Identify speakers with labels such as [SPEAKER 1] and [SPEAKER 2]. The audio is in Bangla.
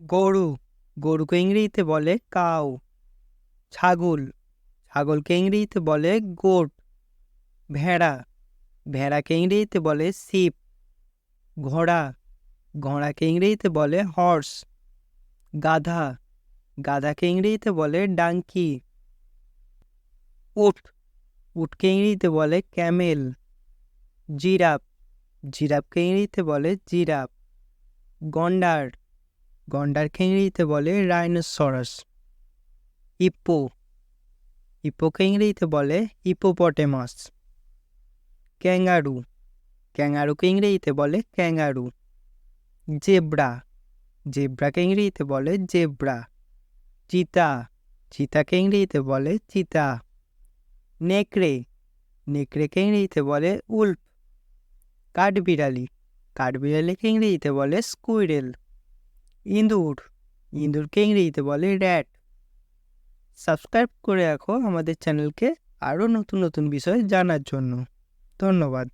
[SPEAKER 1] গরু, গরুকে ইংরেজিতে বলে কাউ। ছাগল, ছাগলকে ইংরেজিতে বলে গোট। ভেড়া, ভেড়াকে ইংরেজিতে বলে শিপ। ঘোড়া, ঘোড়াকে ইংরেজিতে বলে হর্স। গাধা, গাধাকে ইংরেজিতে বলে ডাঙ্কি। উট, উটকে ইংরেজিতে বলে ক্যামেল। জিরাফ, জিরাফকে ইংরেজিতে বলে জিরাফ। গন্ডার, গন্ডারকে ইংরেজিতে বলে রাইনোসরাস। হিপ্পো, হিপ্পোকে ইংরেজিতে বলে হিপোপটেমাস। ক্যাঙ্গারু, ক্যাঙ্গারুকে ইংরেজিতে বলে ক্যাঙ্গারু। জেব্রা, জেব্রাকে ইংরেজিতে বলে জেব্রা। চিতা, চিতাকে ইংরেজিতে বলে চিতা। নেকড়ে, নেকড়েকে ইংরেজিতে বলে উল্ফ। কাঠবিড়ালি, কাঠবিড়ালিকে ইংরেজিতে বলে স্কুইরেল। ইঁদুর, ইঁদুরকে ইংরেজিতে বলে র্যাট। সাবস্ক্রাইব করে রাখো আমাদের চ্যানেলকে আরও নতুন নতুন বিষয় জানার জন্য। ধন্যবাদ।